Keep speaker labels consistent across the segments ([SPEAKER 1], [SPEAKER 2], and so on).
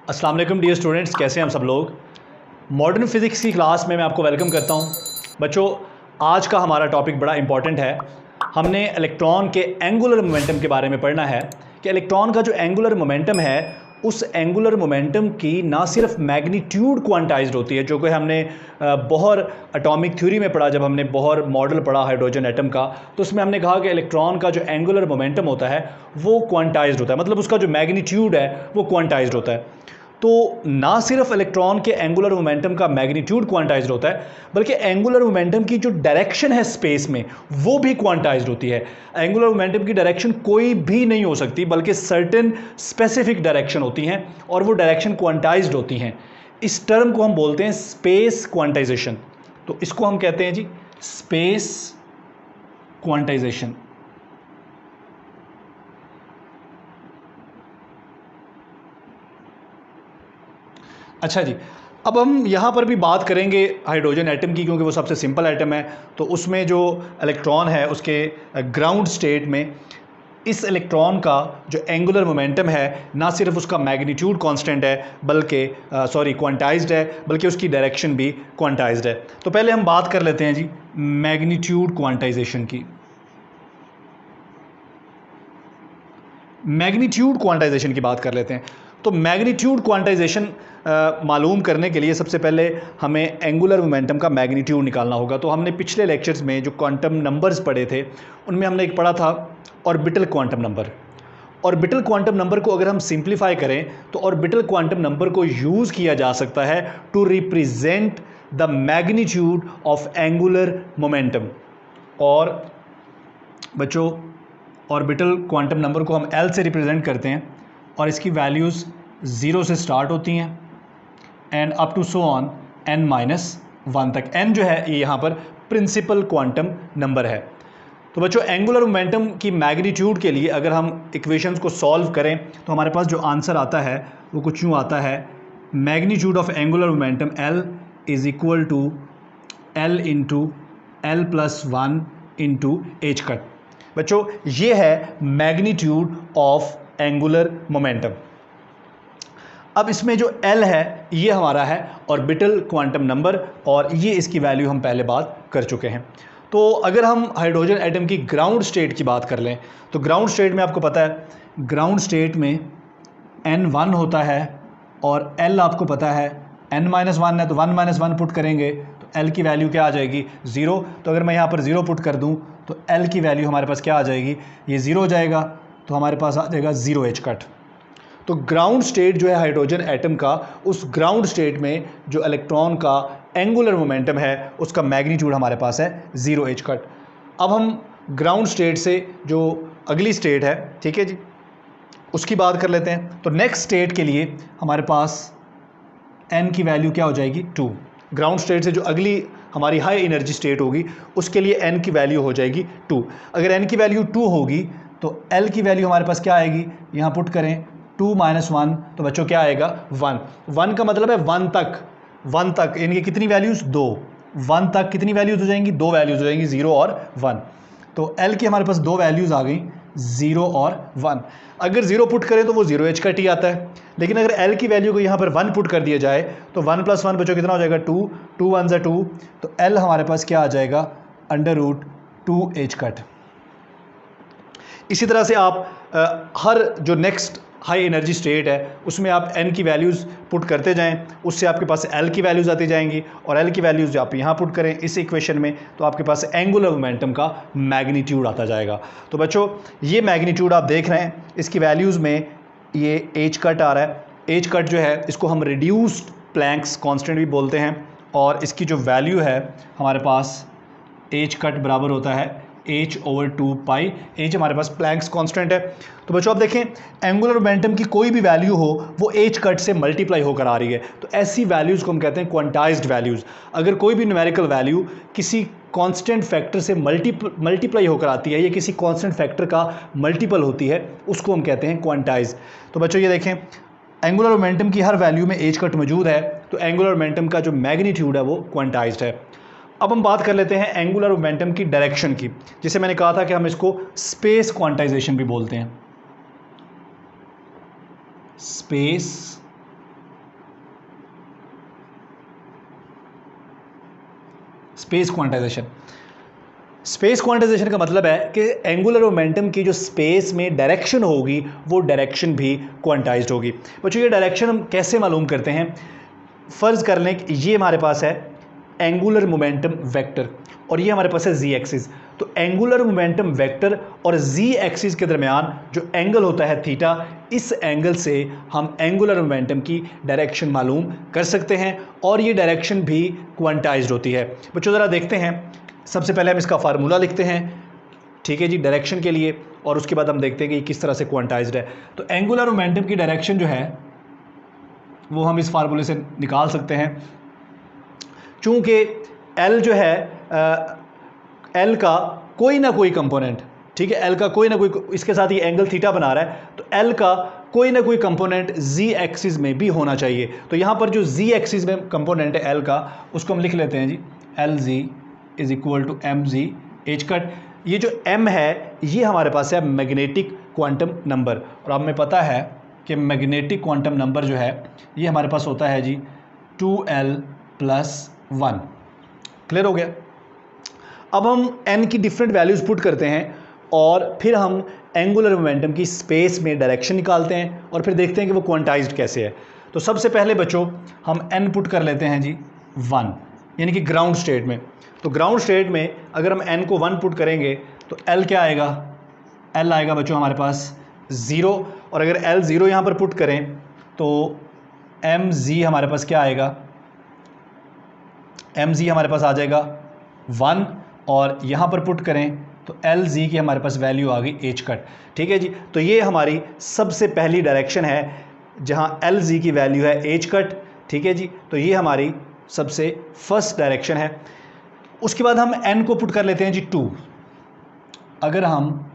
[SPEAKER 1] अस्सलाम वालेकुम dear students, कैसे हैं हम सब लोग। मॉडर्न फिज़िक्स की क्लास में मैं आपको वेलकम करता हूं। बच्चों, आज का हमारा टॉपिक बड़ा इंपॉर्टेंट है। हमने इलेक्ट्रॉन के एंगुलर मोमेंटम के बारे में पढ़ना है कि इलेक्ट्रॉन का जो एंगुलर मोमेंटम है उस एंगुलर मोमेंटम की ना सिर्फ मैग्नीट्यूड क्वांटाइज्ड होती है, जो कि हमने बोहर एटॉमिक थ्योरी में पढ़ा। जब हमने बोहर मॉडल पढ़ा हाइड्रोजन एटम का, तो उसमें हमने कहा कि इलेक्ट्रॉन का जो एंगुलर मोमेंटम होता है वो क्वांटाइज्ड होता है, मतलब उसका जो मैग्नीट्यूड है वो क्वांटाइज्ड होता है। तो ना सिर्फ इलेक्ट्रॉन के एंगुलर मोमेंटम का मैग्नीट्यूड क्वांटाइज्ड होता है, बल्कि एंगुलर मोमेंटम की जो डायरेक्शन है स्पेस में वो भी क्वांटाइज्ड होती है। एंगुलर मोमेंटम की डायरेक्शन कोई भी नहीं हो सकती, बल्कि सर्टेन स्पेसिफिक डायरेक्शन होती हैं और वो डायरेक्शन क्वांटाइज्ड होती हैं। इस टर्म को हम बोलते हैं स्पेस क्वांटाइजेशन। तो इसको हम कहते हैं जी स्पेस क्वांटाइजेशन। अच्छा जी, अब हम यहाँ पर भी बात करेंगे हाइड्रोजन एटम की, क्योंकि वो सबसे सिंपल एटम है। तो उसमें जो इलेक्ट्रॉन है उसके ग्राउंड स्टेट में इस इलेक्ट्रॉन का जो एंगुलर मोमेंटम है ना सिर्फ उसका मैग्नीट्यूड कांस्टेंट है बल्कि क्वांटाइज्ड है, बल्कि उसकी डायरेक्शन भी क्वांटाइज्ड है। तो पहले हम बात कर लेते हैं जी मैग्नीट्यूड क्वांटाइजेशन की। मैग्नीट्यूड क्वांटाइजेशन की बात कर लेते हैं। तो मैग्नीट्यूड क्वांटाइजेशन मालूम करने के लिए सबसे पहले हमें एंगुलर मोमेंटम का मैग्नीट्यूड निकालना होगा। तो हमने पिछले लेक्चर्स में जो क्वांटम नंबर्स पढ़े थे उनमें हमने एक पढ़ा था orbital quantum number. Orbital quantum number को अगर हम सिंप्लीफाई करें तो ऑर्बिटल क्वांटम नंबर को यूज़ किया जा सकता है to represent the magnitude of angular momentum. और बच्चों, ऑर्बिटल क्वांटम नंबर को हम L से रिप्रेजेंट करते हैं और इसकी वैल्यूज़ 0 से स्टार्ट होती हैं and up to so on n-1 तक। n जो है ये यहाँ पर प्रिंसिपल क्वांटम नंबर है। तो बच्चों, एंगुलर मोमेंटम की मैग्नीट्यूड के लिए अगर हम इक्वेशंस को सॉल्व करें तो हमारे पास जो आंसर आता है वो कुछ यूँ आता है, magnitude of angular momentum L is equal to L into L+1 into H cut. बच्चों, ये है मैग्नीट्यूड ऑफ एंगुलर मोमेंटम। अब इसमें जो L है ये हमारा है ऑर्बिटल क्वांटम नंबर और ये इसकी वैल्यू हम पहले बात कर चुके हैं। तो अगर हम हाइड्रोजन एटम की ग्राउंड स्टेट की बात कर लें तो ग्राउंड स्टेट में आपको पता है, ग्राउंड स्टेट में n1 होता है और L आपको पता है n-1 है, तो 1-1 पुट करेंगे तो L की वैल्यू क्या आ जाएगी, 0। तो अगर मैं यहाँ पर 0 पुट कर दूँ तो L की वैल्यू हमारे पास क्या आ जाएगी, ये 0 हो जाएगा, तो हमारे पास आ जाएगा 0h कट। तो ग्राउंड स्टेट जो है हाइड्रोजन एटम का, उस ग्राउंड स्टेट में जो इलेक्ट्रॉन का एंगुलर मोमेंटम है उसका मैग्नीट्यूड हमारे पास है 0h कट। अब हम ग्राउंड स्टेट से जो अगली स्टेट है, ठीक है जी, उसकी बात कर लेते हैं। तो नेक्स्ट स्टेट के लिए हमारे पास n की वैल्यू क्या हो जाएगी, 2। ग्राउंड स्टेट से जो अगली हमारी हाई एनर्जी स्टेट होगी उसके लिए n की वैल्यू हो जाएगी 2। अगर n की वैल्यू 2 होगी तो L की वैल्यू हमारे पास क्या आएगी, यहाँ पुट करें 2-1, तो बच्चों क्या आएगा, 1 का मतलब है 1 तक इनकी कितनी वैल्यूज़, 2। 1 तक कितनी वैल्यूज़ हो जाएंगी, 2 वैल्यूज़ हो जाएंगी, 0 और 1। तो L की हमारे पास 2 वैल्यूज़ आ गई, 0 और 1। अगर 0 पुट करें तो वो 0h कट ही आता है, लेकिन अगर L की वैल्यू को यहाँ पर 1 पुट कर दिया जाए तो 1+1 बच्चों कितना हो जाएगा, 2। 2 1 ज़ा 2, तो L हमारे पास क्या आ जाएगा, √2h कट। इसी तरह से आप हर जो नेक्स्ट हाई एनर्जी स्टेट है उसमें आप n की वैल्यूज़ पुट करते जाएं, उससे आपके पास L की वैल्यूज़ आती जाएंगी और L की वैल्यूज़ जो आप यहाँ पुट करें इस इक्वेशन में तो आपके पास एंगुलर मोमेंटम का मैग्नीट्यूड आता जाएगा। तो बच्चों, ये मैग्नीट्यूड आप देख रहे हैं, इसकी वैल्यूज़ में ये h कट आ रहा है। h कट जो है इसको हम रिड्यूस्ड प्लैंक्स कांस्टेंट भी बोलते हैं और इसकी जो वैल्यू है हमारे पास h कट बराबर होता है h/2π। h हमारे पास प्लैंक्स कांस्टेंट है। तो बच्चों आप देखें, एंगुलर मोमेंटम की कोई भी वैल्यू हो वो h कट से मल्टीप्लाई होकर आ रही है, तो ऐसी वैल्यूज़ को हम कहते हैं क्वांटाइज्ड वैल्यूज़। अगर कोई भी न्यूमेरिकल वैल्यू किसी कांस्टेंट फैक्टर से मल्टीप्लाई होकर आती है या किसी कांस्टेंट फैक्टर का मल्टीपल होती है उसको हम कहते हैं क्वांटाइज। तो बच्चों ये देखें, एंगुलर मोमेंटम की हर वैल्यू में h कट मौजूद है, तो एंगुलर मोमेंटम का जो मैग्नीट्यूड है वो क्वांटाइज्ड है। अब हम बात कर लेते हैं एंगुलर मोमेंटम की डायरेक्शन की, जिसे मैंने कहा था कि हम इसको स्पेस क्वांटाइजेशन भी बोलते हैं। Space space quantization. Space quantization का मतलब है कि एंगुलर मोमेंटम की जो स्पेस में डायरेक्शन होगी वो डायरेक्शन भी क्वांटाइज्ड होगी। बच्चों ये डायरेक्शन हम कैसे मालूम करते हैं? फ़र्ज़ कर लें कि ये हमारे पास है एंगुलर मोमेंटम वेक्टर और ये हमारे पास है जी एक्सिस। तो एंगुलर मोमेंटम वेक्टर और जी एक्सिस के दरमियान जो एंगल होता है थीटा, इस एंगल से हम एंगुलर मोमेंटम की डायरेक्शन मालूम कर सकते हैं और ये डायरेक्शन भी क्वांटाइज्ड होती है। बच्चों ज़रा देखते हैं, सबसे पहले हम इसका फार्मूला लिखते हैं, ठीक है जी, डायरेक्शन के लिए, और उसके बाद हम देखते हैं कि किस तरह से क्वांटाइज्ड है। तो एंगुलर मोमेंटम की डायरेक्शन जो है वो हम इस फार्मूले से निकाल सकते हैं। चूँकि एल जो है एल का कोई ना कोई कंपोनेंट, ठीक है, एल का कोई ना कोई, इसके साथ ये एंगल थीटा बना रहा है, तो एल का कोई ना कोई कंपोनेंट जी एक्सिस में भी होना चाहिए। तो यहाँ पर जो जी एक्सिस में कंपोनेंट है एल का, उसको हम लिख लेते हैं Z L Z is equal to M Z H cut. ये जो एम है ये हमारे पास है मैग्नेटिक क्वांटम नंबर, और हमें पता है कि मैग्नेटिक क्वांटम नंबर जो है ये हमारे पास होता है जी 2l+1। क्लियर हो गया? अब हम n की डिफरेंट वैल्यूज़ पुट करते हैं और फिर हम एंगुलर मोमेंटम की स्पेस में डायरेक्शन निकालते हैं और फिर देखते हैं कि वो क्वांटाइज्ड कैसे है। तो सबसे पहले बच्चों हम n पुट कर लेते हैं जी 1, यानी कि ग्राउंड स्टेट में। तो ग्राउंड स्टेट में अगर हम n को 1 पुट करेंगे तो l क्या आएगा? l आएगा बच्चों हमारे पास 0, और अगर l 0 यहाँ पर पुट करें तो mg हमारे पास क्या आएगा? mg हमारे पास आ जाएगा 1, और यहाँ पर पुट करें तो lg की हमारे पास वैल्यू आ गई h कट। ठीक है जी, तो ये हमारी सबसे पहली डायरेक्शन है जहाँ lg की वैल्यू है h कट। ठीक है जी, तो ये हमारी सबसे फर्स्ट डायरेक्शन है। उसके बाद हम n को पुट कर लेते हैं जी 2। अगर हम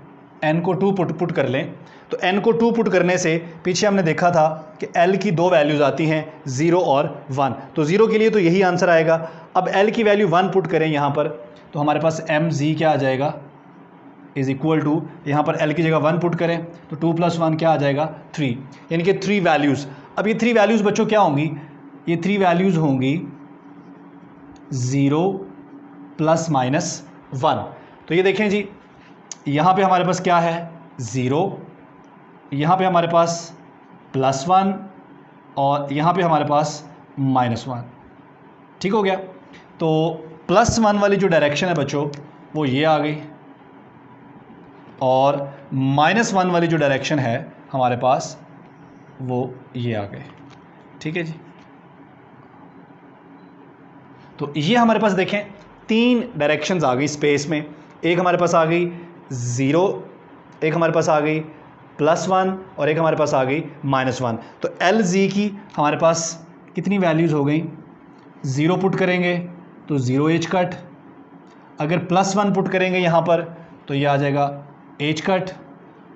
[SPEAKER 1] n को 2 पुट कर लें तो n को 2 पुट करने से पीछे हमने देखा था कि l की दो वैल्यूज़ आती हैं 0 और 1, तो 0 के लिए तो यही आंसर आएगा। अब l की वैल्यू 1 पुट करें यहाँ पर तो हमारे पास mg क्या आ जाएगा? इज़ इक्वल टू, यहाँ पर l की जगह 1 पुट करें तो 2 + 1 क्या आ जाएगा? 3, यानी कि 3 वैल्यूज़। अब ये 3 वैल्यूज़ बच्चों क्या होंगी? ये 3 वैल्यूज़ होंगी 0 ± 1। तो ये देखें जी, यहाँ पे हमारे पास क्या है? 0, यहाँ पे हमारे पास +1 और यहाँ पे हमारे पास -1। ठीक हो गया? तो +1 वाली जो डायरेक्शन है बच्चों वो ये आ गई, और -1 वाली जो डायरेक्शन है हमारे पास वो ये आ गए। ठीक है जी, तो ये हमारे पास देखें 3 डायरेक्शंस आ गई स्पेस में। एक हमारे पास आ गई 0, एक हमारे पास आ गई +1 और एक हमारे पास आ गई -1। तो LG की हमारे पास कितनी वैल्यूज़ हो गई? 0 पुट करेंगे तो 0 h कट, अगर +1 पुट करेंगे यहाँ पर तो ये आ जाएगा h कट,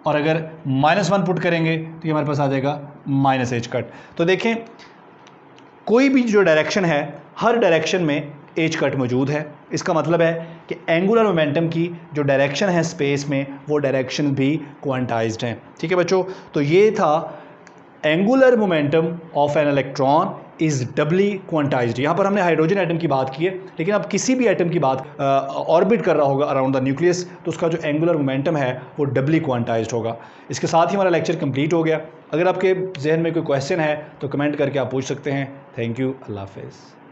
[SPEAKER 1] और अगर -1 पुट करेंगे तो ये हमारे पास आ जाएगा -h कट। तो देखें कोई भी जो डायरेक्शन है हर डायरेक्शन में h कट मौजूद है। इसका मतलब है कि एंगुलर मोमेंटम की जो डायरेक्शन है स्पेस में वो डायरेक्शन भी क्वांटाइज्ड हैं। ठीक है बच्चों, तो ये था angular momentum of an electron is doubly quantized. यहाँ पर हमने हाइड्रोजन एटम की बात की है, लेकिन अब किसी भी एटम की बात ऑर्बिट कर रहा होगा अराउंड द न्यूक्लियस तो उसका जो एंगुलर मोमेंटम है वो डबली क्वांटाइज्ड होगा। इसके साथ ही हमारा लेक्चर कंप्लीट हो गया। अगर आपके जहन में कोई क्वेश्चन है तो कमेंट करके आप पूछ सकते हैं। थैंक यू, अल्लाह हाफ़िज़।